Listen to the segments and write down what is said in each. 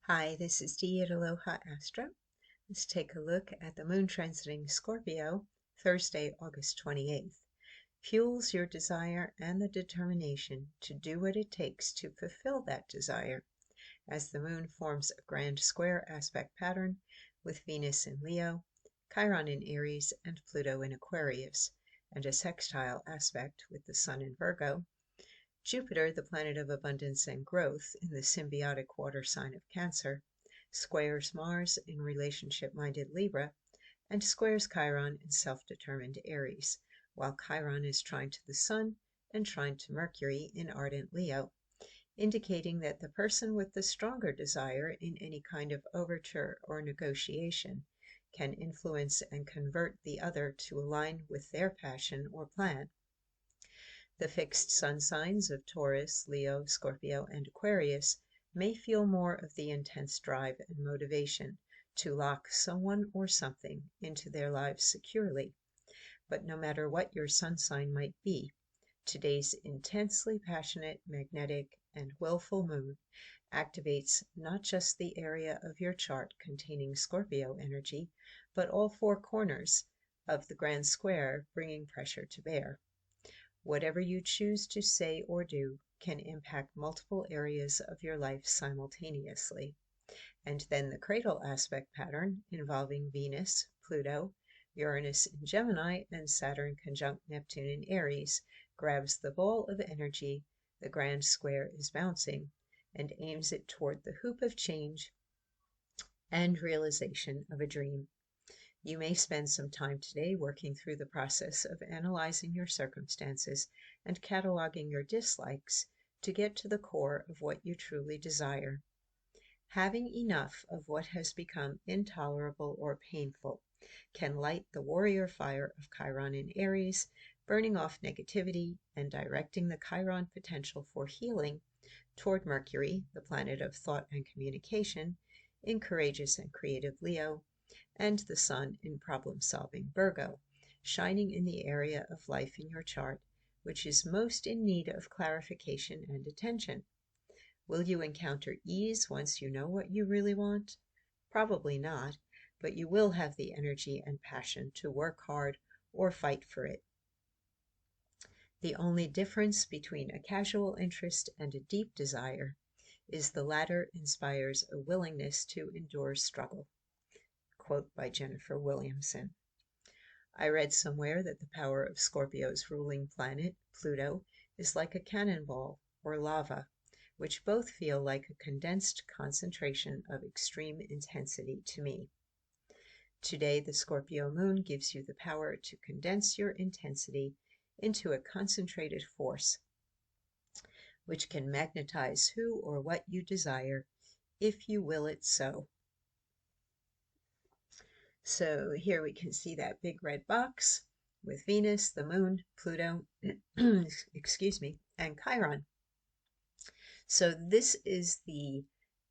Hi, this is Dee at Aloha Astro. Let's take a look at the moon transiting Scorpio, Thursday, August 28th. Fuels your desire and the determination to do what it takes to fulfill that desire, as the moon forms a grand square aspect pattern with Venus in Leo, Chiron in Aries, and Pluto in Aquarius, and a sextile aspect with the Sun in Virgo. Jupiter, the planet of abundance and growth in the symbiotic water sign of Cancer, squares Mars in relationship-minded Libra, and squares Chiron in self-determined Aries, while Chiron is trine to the Sun and trine to Mercury in ardent Leo, indicating that the person with the stronger desire in any kind of overture or negotiation can influence and convert the other to align with their passion or plan. The fixed sun signs of Taurus, Leo, Scorpio, and Aquarius may feel more of the intense drive and motivation to lock someone or something into their lives securely. But no matter what your sun sign might be, today's intensely passionate, magnetic, and willful moon activates not just the area of your chart containing Scorpio energy, but all four corners of the grand square, bringing pressure to bear. Whatever you choose to say or do can impact multiple areas of your life simultaneously. And then the cradle aspect pattern involving Venus, Pluto, Uranus in Gemini, and Saturn conjunct Neptune in Aries grabs the ball of energy the grand square is bouncing and aims it toward the hoop of change and realization of a dream. You may spend some time today working through the process of analyzing your circumstances and cataloging your dislikes to get to the core of what you truly desire. Having enough of what has become intolerable or painful can light the warrior fire of Chiron in Aries, burning off negativity and directing the Chiron potential for healing toward Mercury, the planet of thought and communication, in courageous and creative Leo, and the Sun in problem-solving Virgo, shining in the area of life in your chart, which is most in need of clarification and attention. Will you encounter ease once you know what you really want? Probably not, but you will have the energy and passion to work hard or fight for it. The only difference between a casual interest and a deep desire is the latter inspires a willingness to endure struggle. Quote by Jennifer Williamson. I read somewhere that the power of Scorpio's ruling planet, Pluto, is like a cannonball or lava, which both feel like a condensed concentration of extreme intensity to me. Today, the Scorpio moon gives you the power to condense your intensity into a concentrated force, which can magnetize who or what you desire, if you will it so. So here we can see that big red box with Venus, the moon, Pluto, excuse me, and Chiron. So this is the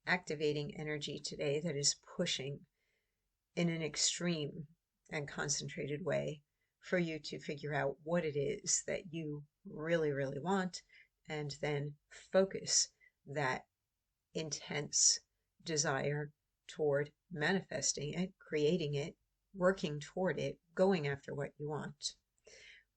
activating energy today that is pushing in an extreme and concentrated way for you to figure out what it is that you really, really want, and then focus that intense desire toward manifesting it, creating it, working toward it, going after what you want.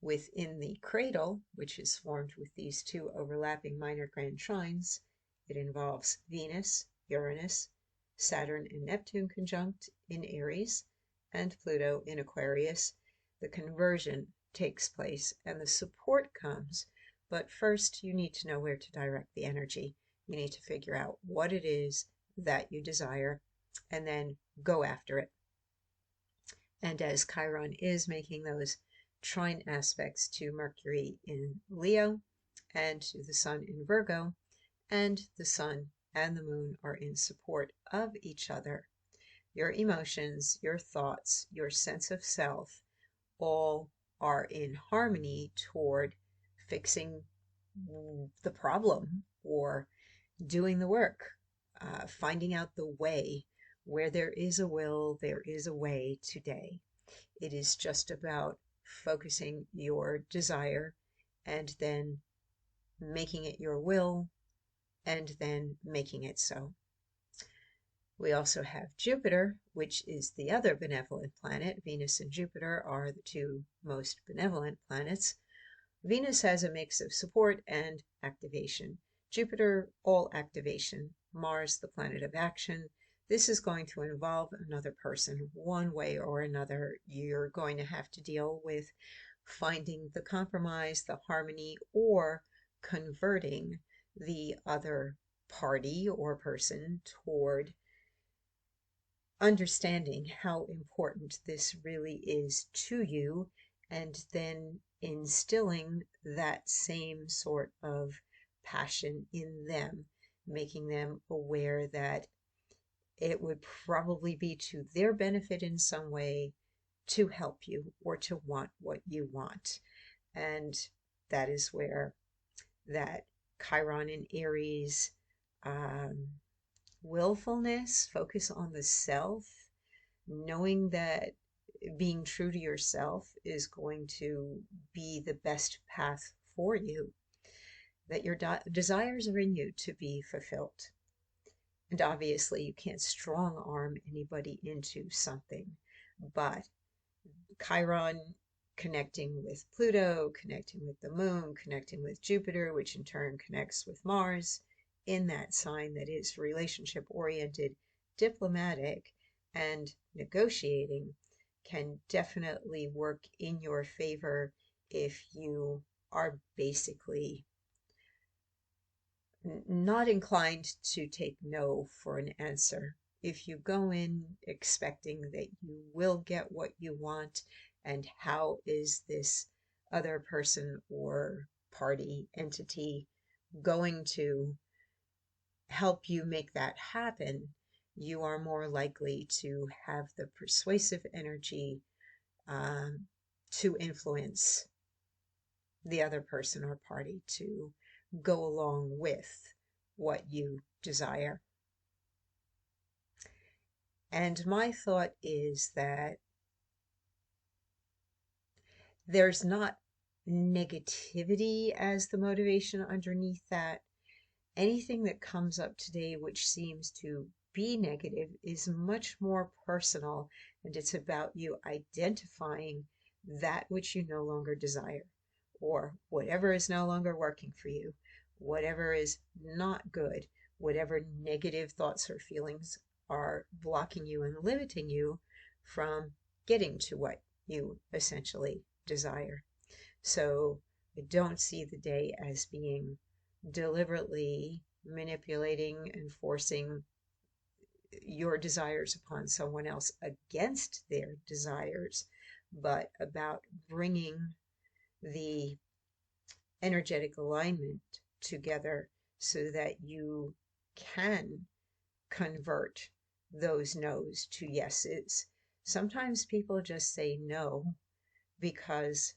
Within the cradle, which is formed with these two overlapping minor grand trines, it involves Venus, Uranus, Saturn and Neptune conjunct in Aries, and Pluto in Aquarius. The conversion takes place and the support comes, but first you need to know where to direct the energy. You need to figure out what it is that you desire and then go after it. And as Chiron is making those trine aspects to Mercury in Leo and to the Sun in Virgo, and the Sun and the Moon are in support of each other, your emotions, your thoughts, your sense of self, all are in harmony toward fixing the problem or doing the work, finding out the way. Where there is a will, there is a way today. It is just about focusing your desire and then making it your will and then making it so. We also have Jupiter, which is the other benevolent planet. Venus and Jupiter are the two most benevolent planets. Venus has a mix of support and activation. Jupiter, all activation. Mars, the planet of action. This is going to involve another person one way or another. You're going to have to deal with finding the compromise, the harmony, or converting the other party or person toward understanding how important this really is to you, and then instilling that same sort of passion in them, making them aware that it would probably be to their benefit in some way to help you or to want what you want. And that is where that Chiron in Aries, um, willfulness, focus on the self, knowing that being true to yourself is going to be the best path for you, that your desires are in you to be fulfilled. And obviously, you can't strong arm anybody into something, but Chiron connecting with Pluto, connecting with the moon, connecting with Jupiter, which in turn connects with Mars, in that sign that is relationship oriented, diplomatic, and negotiating, can definitely work in your favor if you are basically not inclined to take no for an answer. If you go in expecting that you will get what you want, and how is this other person or party, entity going to help you make that happen, you are more likely to have the persuasive energy to influence the other person or party to go along with what you desire. And my thought is that there's not negativity as the motivation underneath that. Anything that comes up today which seems to be negative is much more personal, and it's about you identifying that which you no longer desire, or whatever is no longer working for you, whatever is not good, whatever negative thoughts or feelings are blocking you and limiting you from getting to what you essentially desire. So I don't see the day as being deliberately manipulating and forcing your desires upon someone else against their desires, but about bringing the energetic alignment together so that you can convert those no's to yeses. Sometimes people just say no because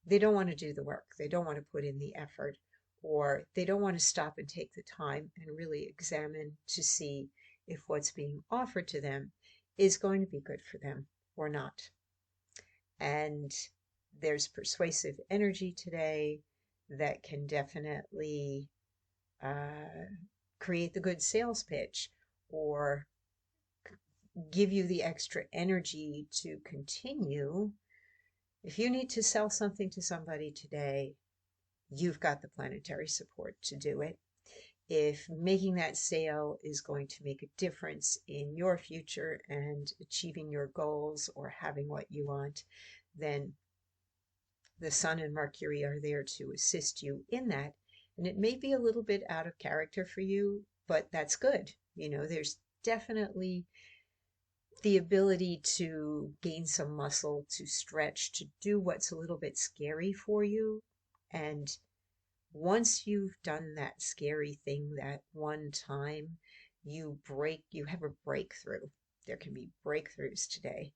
they don't want to do the work, they don't want to put in the effort, or they don't want to stop and take the time and really examine to see if what's being offered to them is going to be good for them or not. And there's persuasive energy today that can definitely create the good sales pitch, or give you the extra energy to continue. If you need to sell something to somebody today, you've got the planetary support to do it. If making that sale is going to make a difference in your future and achieving your goals or having what you want, then the Sun and Mercury are there to assist you in that. And it may be a little bit out of character for you, but that's good. You know, there's definitely the ability to gain some muscle, to stretch, to do what's a little bit scary for you. And once you've done that scary thing that one time, you have a breakthrough. There can be breakthroughs today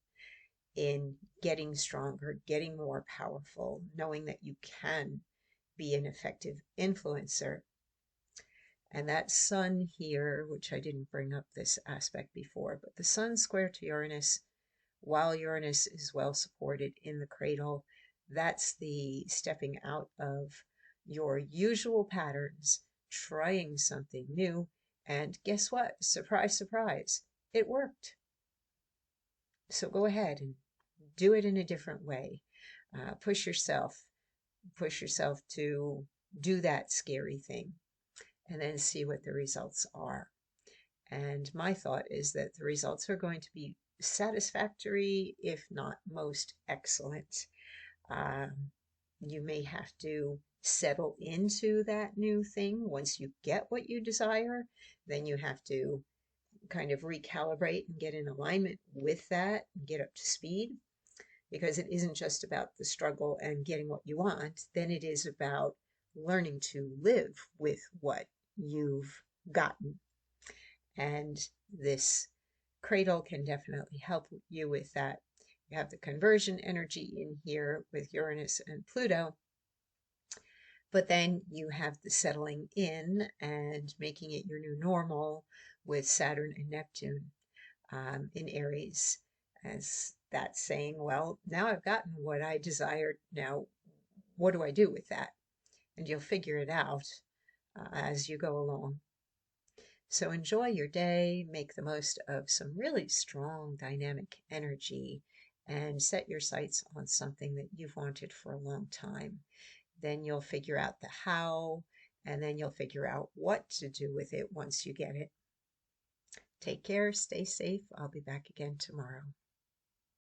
in getting stronger, getting more powerful, knowing that you can be an effective influencer. And that Sun here, which I didn't bring up this aspect before, but the Sun square to Uranus, while Uranus is well supported in the cradle, that's the stepping out of your usual patterns, trying something new, And guess what? Surprise, surprise, it worked. So go ahead and do it in a different way. Push yourself to do that scary thing and then see what the results are. And my thought is that the results are going to be satisfactory, if not most excellent. You may have to settle into that new thing. Once you get what you desire, then you have to kind of recalibrate and get in alignment with that and get up to speed, because it isn't just about the struggle and getting what you want. Then it is about learning to live with what you've gotten. And this cradle can definitely help you with that. You have the conversion energy in here with Uranus and Pluto, but then you have the settling in and making it your new normal with Saturn and Neptune in Aries, as that's saying, well, now I've gotten what I desired. Now, what do I do with that? And you'll figure it out as you go along. So enjoy your day, make the most of some really strong dynamic energy, and set your sights on something that you've wanted for a long time. Then you'll figure out the how, and then you'll figure out what to do with it once you get it. Take care, stay safe. I'll be back again tomorrow.